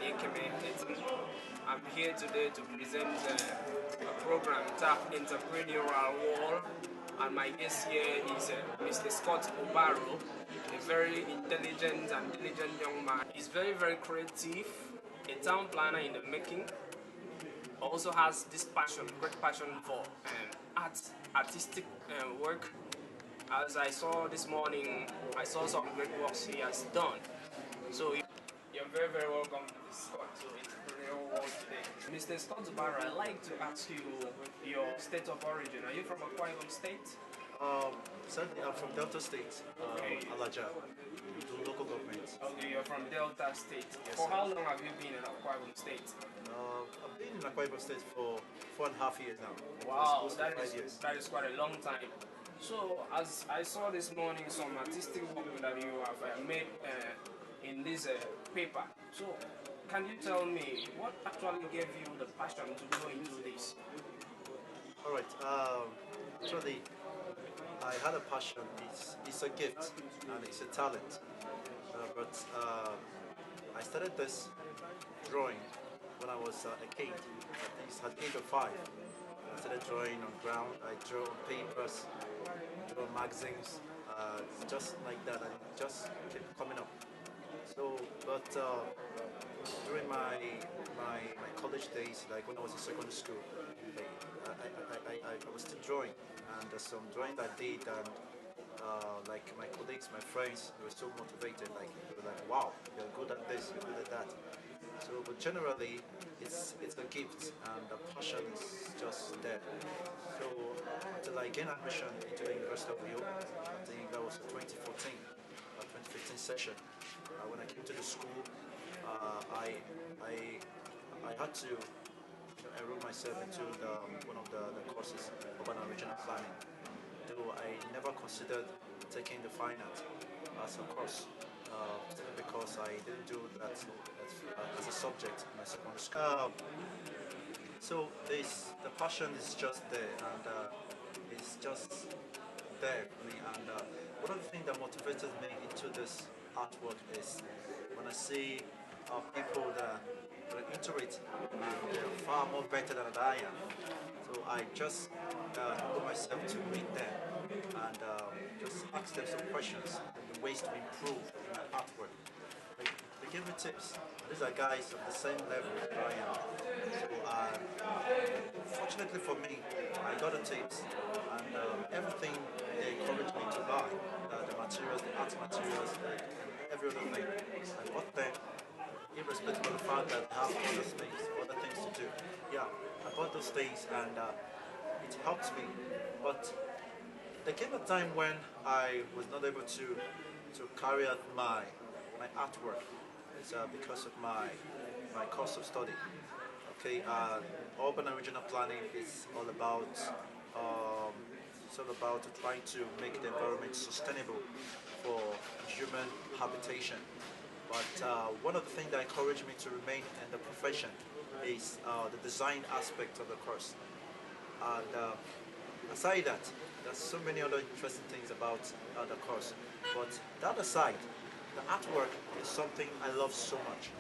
Ekeme. I'm here today to present a program tapped Entrepreneurial Wall, and my guest here is Mr. Scott Obaro, a very intelligent and diligent young man. He's very, very creative, a town planner in the making. Also has this passion, great passion for artistic work. As I saw this morning, I saw some great works he has done. So you're very, very welcome to this Scott to Entrepreneurial World today. Mr. Scott Zubaira, I'd like to ask you your state of origin. Are you from Akwa Ibom State? Certainly, I'm from Delta State, Okay. Alaja, the local government. Okay, you're from Delta State. Yes, For sir. how long have you been in Akwa Ibom State? I've been in Akwa Ibom State for 4.5 years now. Wow, It's close to 5 years. that is quite a long time. So, as I saw this morning some artistic work that you have made in this paper. So, can you tell me what actually gave you the passion to go into this? All right. Actually, I had a passion. It's a gift and it's a talent. But I started this drawing when I was a kid. At least at the age of 5. I started drawing on ground. I drew on papers, drew on magazines, just like that, and it just kept coming up. So, but during my college days, like when I was in secondary school, I was still drawing, and some drawing I did, and like my colleagues, my friends, they were so motivated. Like they were like, "Wow, you're good at this, you're good at that." So, but generally, it's a gift, and the passion is just there. So, until I gained admission into the University of Rio, I think that was 2014, 2015 session. When I came to the school, I had to enroll myself into one of the courses of an original planning. Though I never considered taking the fine art as a course, simply because I didn't do that as a subject in my secondary school. So the passion is just there, and it's just there for me. And one of the things that motivated me into this artwork is when I see people that are into it, and they're far more better than I am. So I just put myself to meet them and just ask them some questions, the ways to improve in my artwork. They give me tips. These are guys of the same level that I am. So fortunately for me, I got the tips, and everything they encouraged me to buy, the materials, the art materials, and every other thing. I bought them, irrespective of the fact that I have other things to do. Yeah, I bought those things, and it helped me. But there came a time when I was not able to carry out my artwork. It's because of my course of study. Okay, urban and regional planning is all about trying to make the environment sustainable for human habitation. But one of the things that encouraged me to remain in the profession is the design aspect of the course. And aside that, there's so many other interesting things about the course. But that aside, the artwork is something I love so much.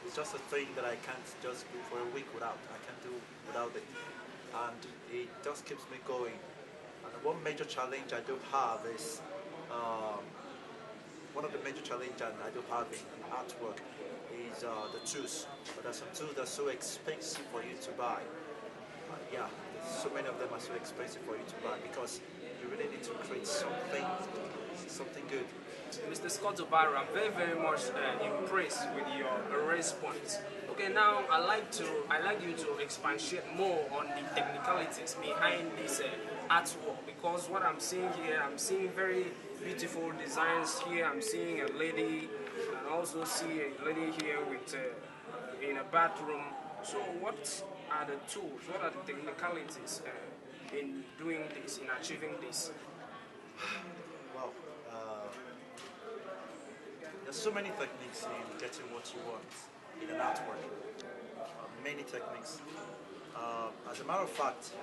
It's just a thing that I can't just do for a week without. I can't do without it. And it just keeps me going. And one major challenge I do have is one of the major challenges I do have in artwork is the tools. But there's some tools that are so expensive for you to buy. Yeah, so many of them are so expensive for you to buy because you really need to create something good. Mr. Scott Obaro, I'm very, very much impressed with your response. Okay, now I'd like you to expatiate more on the technicalities behind this artwork, because what I'm seeing here, I'm seeing very beautiful designs here. I'm seeing a lady, and also see a lady here with in a bathroom. So what are the tools? What are the technicalities in doing this, in achieving this? Wow. There's so many techniques in getting what you want in an artwork. Many techniques. As a matter of fact,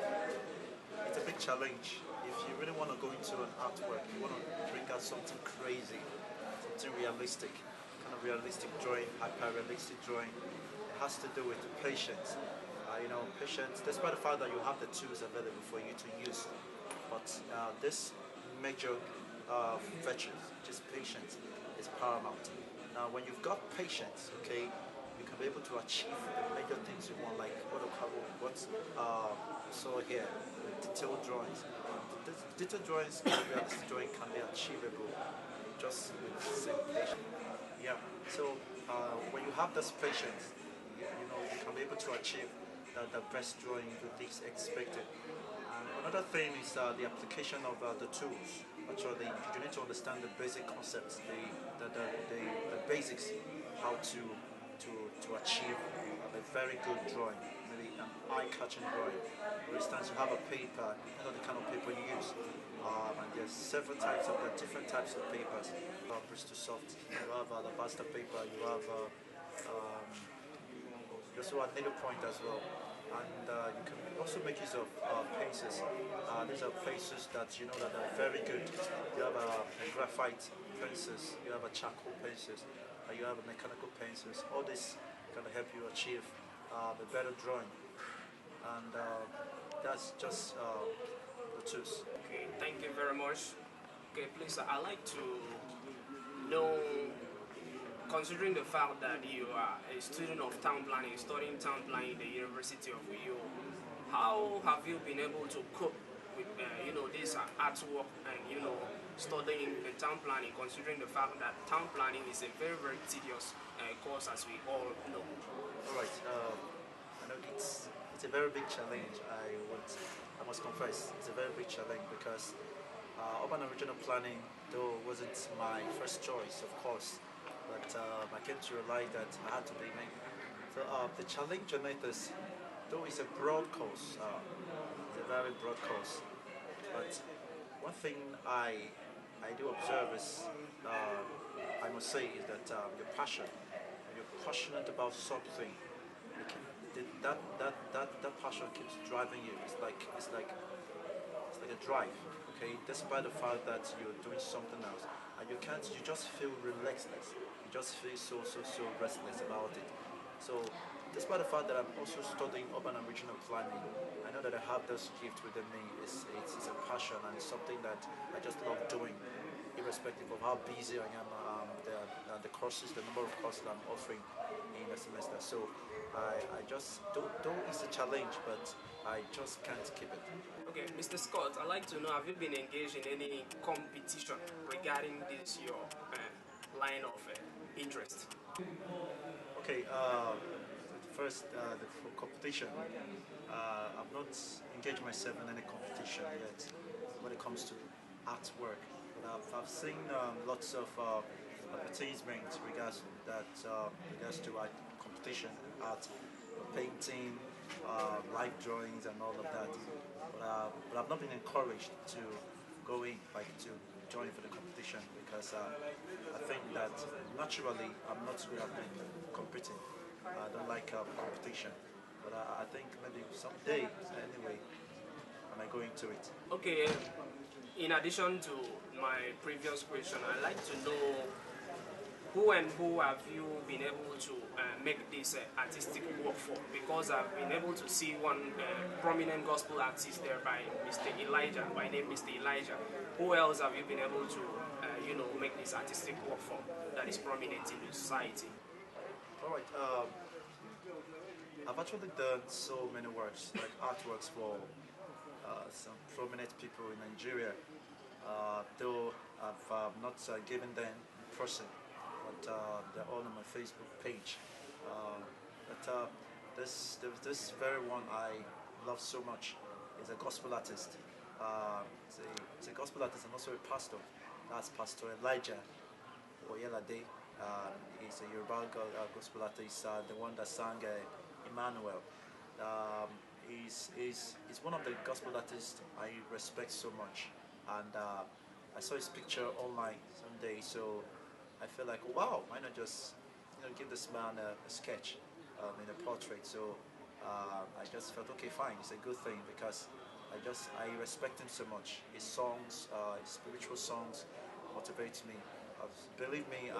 it's a big challenge. If you really want to go into an artwork, you want to bring out something crazy, something realistic, you realistic drawing, hyper-realistic drawing. It has to do with patience. Patience, despite the fact that you have the tools available for you to use, but this major virtue, which is patience, is paramount. Now, when you've got patience, okay, you can be able to achieve the major things you want, like what's saw here, detailed drawings. Detailed drawings, realistic drawing can be achievable just with the same patience. Yeah. So when you have this patience, you can be able to achieve the best drawing you least expected. And another thing is the application of the tools. Actually, you need to understand the basic concepts, the basics, how to achieve a very good drawing, maybe an eye-catching drawing. For instance, you have a paper, the kind of paper you use. And there's several types of different types of papers. You have Bristol Soft, you have alabaster paper, you have you also have needle point as well. And you can also make use of pencils. These are pencils that that are very good. You have a graphite pencils, you have a charcoal pencils, you have a mechanical pencils. All this can help you achieve a better drawing. And that's just the tools. Okay, thank you very much. Okay, please, I'd like to know, considering the fact that you are a student of town planning, studying town planning at the University of Uyo, how have you been able to cope with this artwork and studying the town planning, considering the fact that town planning is a very very tedious course, as we all know? All right. I know it's a very big challenge. I must confess, it's a very big challenge because urban and regional planning, though, wasn't my first choice, of course, but I came to realize that I had to be me. So the challenge on it is, though it's a broad course, it's a very broad course, but one thing I do observe is, I must say, is that your passion, when you're passionate about something, you can, that passion keeps driving you. It's like a drive, okay? Despite the fact that you're doing something else, and you just feel restless. You just feel so restless about it. So, despite the fact that I'm also studying urban and regional planning, I know that I have this gift within me. It's a passion and it's something that I just love doing, irrespective of how busy I am, the courses, the number of courses I'm offering in a semester. So I just don't it's a challenge, but I just can't keep it. Okay, Mr. Scott, I'd like to know, have you been engaged in any competition regarding this your line of interest? Okay, first the competition. I've not engaged myself in any competition yet when it comes to artwork. But I've seen lots of advertisements regards to art competition, art, painting, live drawings, and all of that. But I've not been encouraged to go in, like to join for the competition because I think that naturally I'm not good at competing. I don't like competition, but I think maybe someday, anyway, I might go into it. Okay, in addition to my previous question, I'd like to know who have you been able to make this artistic work for? Because I've been able to see one prominent gospel artist there by Mr. Elijah, by name Mr. Elijah. Who else have you been able to, make this artistic work for that is prominent in the society? All right. I've actually done so many works, like artworks for some prominent people in Nigeria. Though I've not given them in person, but they're all on my Facebook page. But this very one I love so much is a gospel artist. It's a gospel artist and also a pastor. That's Pastor Elijah Oyelade. He's a Yoruba gospel artist, the one that sang Emmanuel. He's one of the gospel artists I respect so much, and I saw his picture online someday, so I feel like, wow, why not just give this man a sketch in a portrait? So I just felt, okay, fine, it's a good thing because I respect him so much. His songs, his spiritual songs, motivate me. Believe me,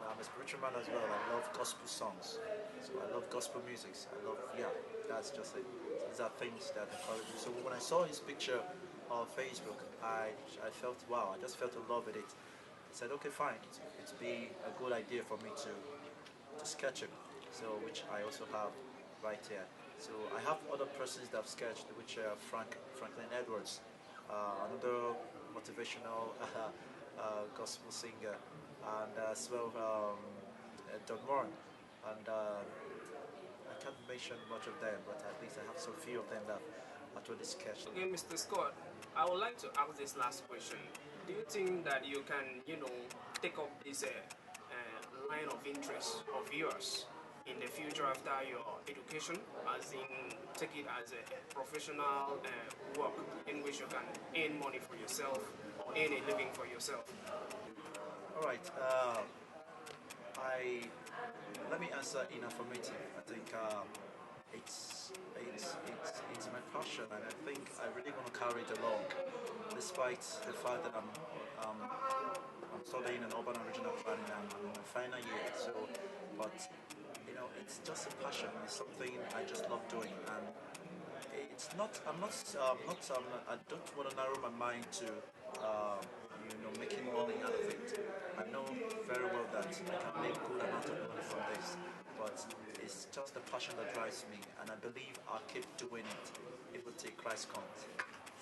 I'm a spiritual man as well. I love gospel songs. So I love gospel music. I love, yeah, that's just it. These are things that encourage me. So when I saw his picture on Facebook, I felt, wow, I just felt in love with it. I said, okay, fine, it'd be a good idea for me to sketch him. So, which I also have right here. So I have other persons that I've sketched, which are Franklin Edwards, another motivational gospel singer, and as well Don Moran. And I can't mention much of them, but at least I have some few of them that actually sketched. Okay, Mr. Scott, I would like to ask this last question. Do you think that you can, take up this line of interest of yours in the future after your education, as in take it as a professional work in which you can earn money for yourself or earn a living for yourself? All right. I Let me answer in affirmative. I think it's my passion, and I think I really want to carry it along, despite the fact that I'm studying an urban and regional planning. I'm in my final year, so but it's just a passion. It's something I just love doing, and it's not. I'm not. Not. I don't want to narrow my mind to making money out of it. I know very well that I can make good amount of money from this, but it's just the passion that drives me, and I believe I'll keep doing it even till Christ comes.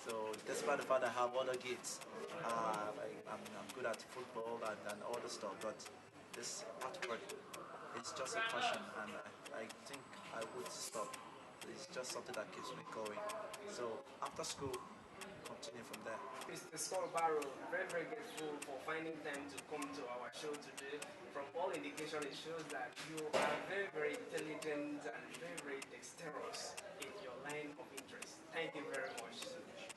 So despite the fact I have other gifts, I'm good at football and all the stuff, but this artwork is just a passion, and I think I would stop. It's just something that keeps me going. So after school, continue from there. Mr. Scott Barrow, very, very grateful for finding time to come to our show today. From all indication, it shows that you are very, very intelligent and very, very dexterous in your line of interest. Thank you very much.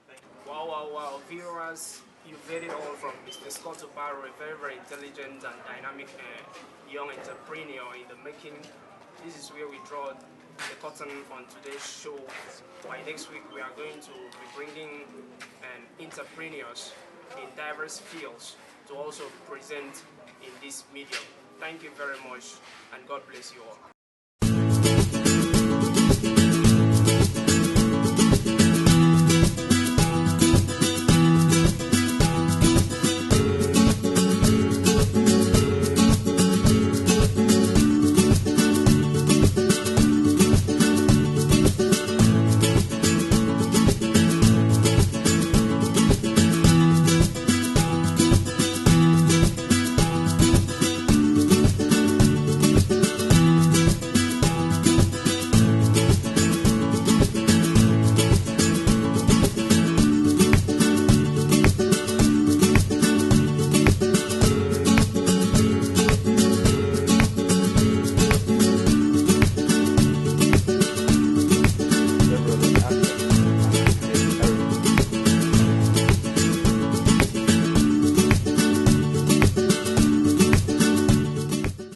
Thank you. Wow, wow, wow. Viewers, you've heard it all from Mr. Scott Barrow, a very, very intelligent and dynamic young entrepreneur in the making. This is where we draw the curtain on today's show. By next week, we are going to be bringing entrepreneurs in diverse fields to also present in this medium. Thank you very much, and God bless you all.